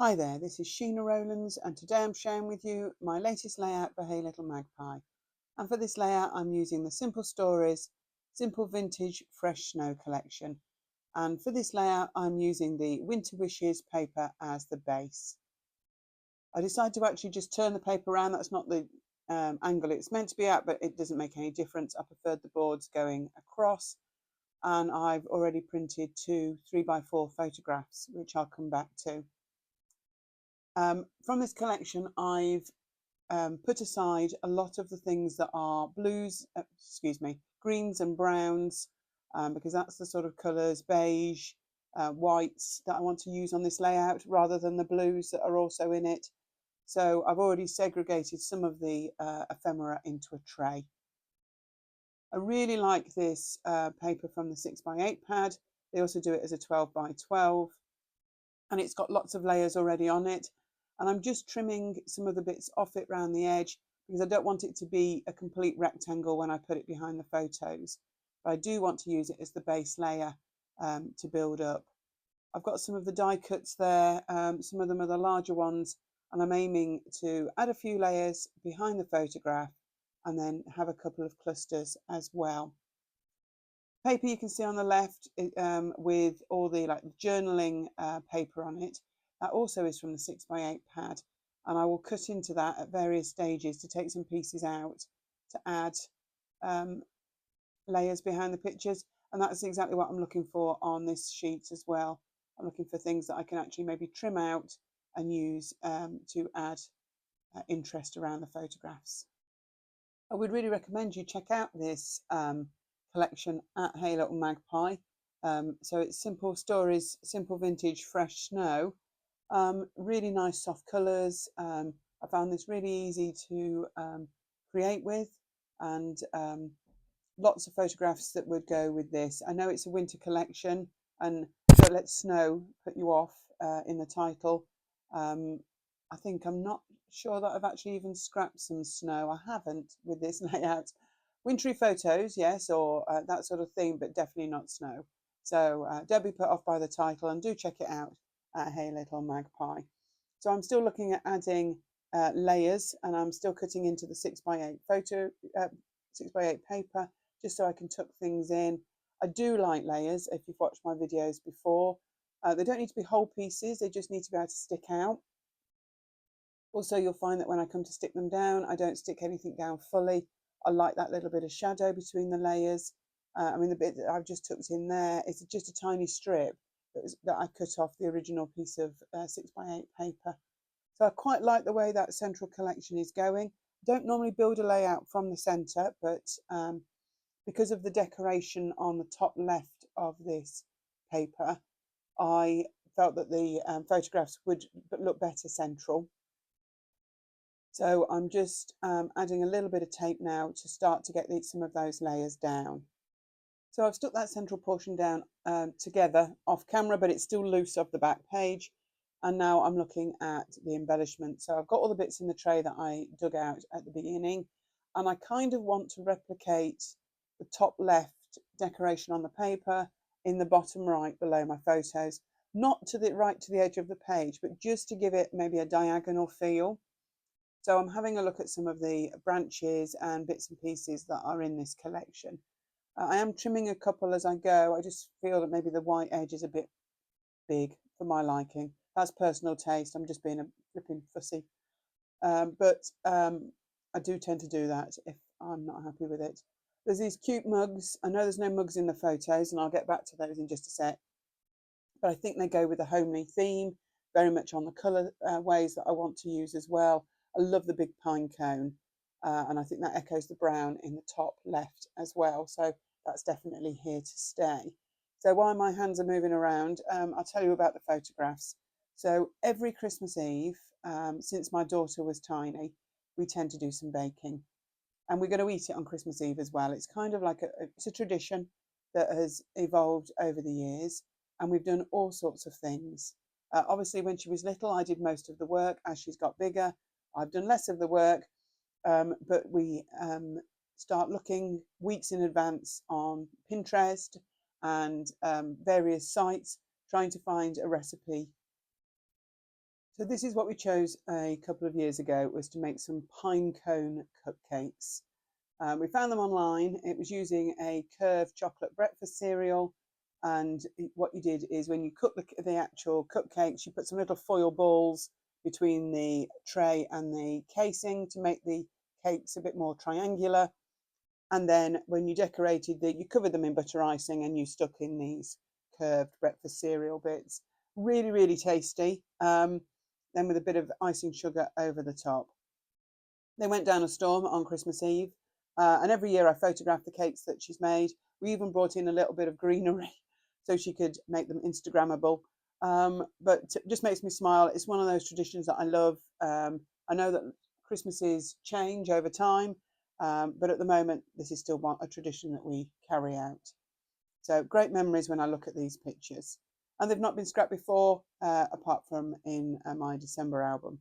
Hi there, this is Sheena Rowlands and today I'm sharing with you my latest layout for Hey Little Magpie. And for this layout I'm using the Simple Stories Simple Vintage Fresh Snow collection. And for this layout I'm using the Winter Wishes paper as the base. I decided to actually just turn the paper around. That's not the angle it's meant to be at, but it doesn't make any difference. I preferred the boards going across, and I've already printed two 3x4 photographs which I'll come back to. From this collection, I've put aside a lot of the things that are blues, greens and browns, because that's the sort of colours, beige, whites that I want to use on this layout rather than the blues that are also in it. So I've already segregated some of the ephemera into a tray. I really like this paper from the 6x8 pad. They also do it as a 12x12, and it's got lots of layers already on it. And I'm just trimming some of the bits off it around the edge because I don't want it to be a complete rectangle when I put it behind the photos. But I do want to use it as the base layer to build up. I've got some of the die cuts there, some of them are the larger ones, and I'm aiming to add a few layers behind the photograph and then have a couple of clusters as well. Paper you can see on the left with all the journaling paper on it. That also is from the 6x8 pad, and I will cut into that at various stages to take some pieces out to add layers behind the pictures, and that's exactly what I'm looking for on this sheet as well. I'm looking for things that I can actually maybe trim out and use to add interest around the photographs. I would really recommend you check out this collection at Hey Little Magpie. So it's Simple Stories, Simple Vintage Fresh Snow. Really nice soft colours. I found this really easy to create with, and lots of photographs that would go with this. I know it's a winter collection, and don't let snow put you off in the title. I think I'm not sure that I've actually even scrapped some snow. I haven't with this layout. Wintry photos, yes, or that sort of thing, but definitely not snow. So don't be put off by the title, and do check it out at Hey Little Magpie. So I'm still looking at adding layers, and I'm still cutting into the 6x8 6x8 paper just so I can tuck things in. I do like layers if you've watched my videos before. They don't need to be whole pieces, they just need to be able to stick out. Also, you'll find that when I come to stick them down, I don't stick anything down fully. I like that little bit of shadow between the layers. I mean, the bit that I've just tucked in there is just a tiny strip that I cut off the original piece of 6x8 paper. So I quite like the way that central collection is going. I don't normally build a layout from the centre, but because of the decoration on the top left of this paper, I felt that the photographs would look better central. So I'm just adding a little bit of tape now to start to get some of those layers down. So I've stuck that central portion down together off camera, but it's still loose off the back page. And now I'm looking at the embellishment. So I've got all the bits in the tray that I dug out at the beginning, and I kind of want to replicate the top left decoration on the paper in the bottom right below my photos, not to the right to the edge of the page, but just to give it maybe a diagonal feel. So I'm having a look at some of the branches and bits and pieces that are in this collection. I am trimming a couple as I go. I just feel that maybe the white edge is a bit big for my liking. That's personal taste. I'm just being a flipping fussy. But I do tend to do that if I'm not happy with it. There's these cute mugs. I know there's no mugs in the photos, and I'll get back to those in just a sec. But I think they go with the homely theme, very much on the colour ways that I want to use as well. I love the big pine cone, and I think that echoes the brown in the top left as well. So that's definitely here to stay. So while my hands are moving around, I'll tell you about the photographs. So every Christmas Eve, since my daughter was tiny, we tend to do some baking. And we're going to eat it on Christmas Eve as well. It's kind of like it's a tradition that has evolved over the years, and we've done all sorts of things. Obviously, when she was little, I did most of the work. As she's got bigger, I've done less of the work, but we start looking weeks in advance on Pinterest and various sites, trying to find a recipe So this is what we chose a couple of years ago, was to make some pine cone cupcakes. We found them online. It was using a curved chocolate breakfast cereal. And what you did is when you cook the actual cupcakes, you put some little foil balls between the tray and the casing to make the cakes a bit more triangular. And then when you decorated you covered them in butter icing and you stuck in these curved breakfast cereal bits. Really, really tasty. Then with a bit of icing sugar over the top. They went down a storm on Christmas Eve, and every year I photograph the cakes that she's made. We even brought in a little bit of greenery so she could make them Instagrammable. But it just makes me smile. It's one of those traditions that I love. I know that Christmases change over time, but at the moment, this is still a tradition that we carry out. So great memories when I look at these pictures. And they've not been scrapped before, apart from in my December album.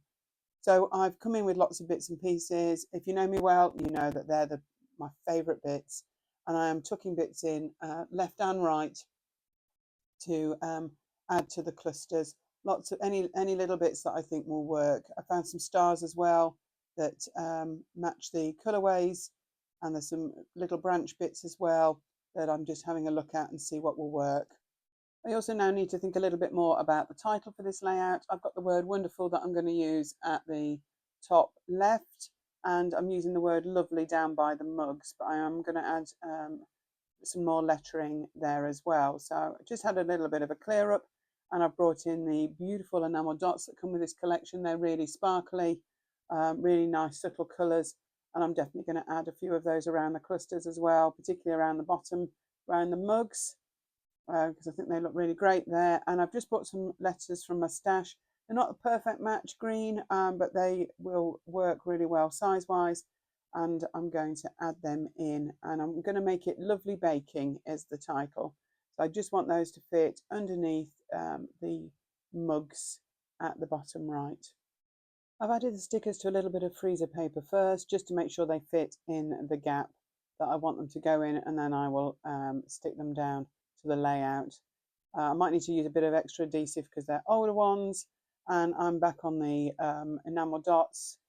So I've come in with lots of bits and pieces. If you know me well, you know that they're my favourite bits. And I am tucking bits in left and right to add to the clusters. Lots of any little bits that I think will work. I found some stars as well that match the colourways. And there's some little branch bits as well that I'm just having a look at and see what will work. I also now need to think a little bit more about the title for this layout. I've got the word wonderful that I'm going to use at the top left, and I'm using the word lovely down by the mugs, but I am going to add some more lettering there as well. So I just had a little bit of a clear up, and I've brought in the beautiful enamel dots that come with this collection. They're really sparkly, really nice subtle colours, and I'm definitely going to add a few of those around the clusters as well, particularly around the bottom, around the mugs, because I think they look really great there. And I've just brought some letters from my stash. They're not a perfect match green, but they will work really well size-wise. And I'm going to add them in, and I'm going to make it Lovely Baking as the title. So I just want those to fit underneath the mugs at the bottom right. I've added the stickers to a little bit of freezer paper first, just to make sure they fit in the gap that I want them to go in, and then I will stick them down to the layout. I might need to use a bit of extra adhesive because they're older ones, and I'm back on the enamel dots.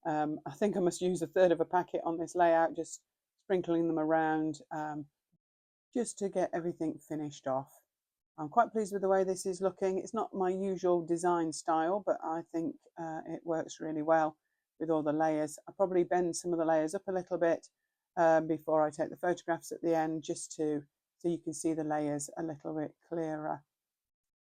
I think I must use a third of a packet on this layout, just sprinkling them around just to get everything finished off. I'm quite pleased with the way this is looking. It's not my usual design style, but I think it works really well with all the layers. I probably bend some of the layers up a little bit before I take the photographs at the end, just so you can see the layers a little bit clearer.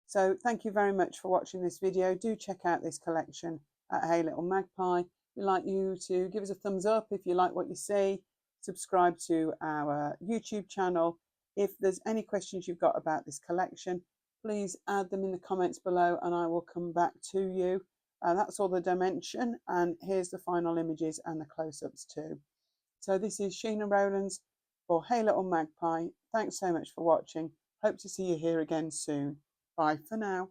So thank you very much for watching this video. Do check out this collection at Hey Little Magpie. We'd like you to give us a thumbs up if you like what you see. Subscribe to our YouTube channel. If there's any questions you've got about this collection, please add them in the comments below and I will come back to you. That's all the dimension, and here's the final images and the close-ups too. So this is Sheena Rowlands for Hey Little Magpie. Thanks so much for watching. Hope to see you here again soon. Bye for now.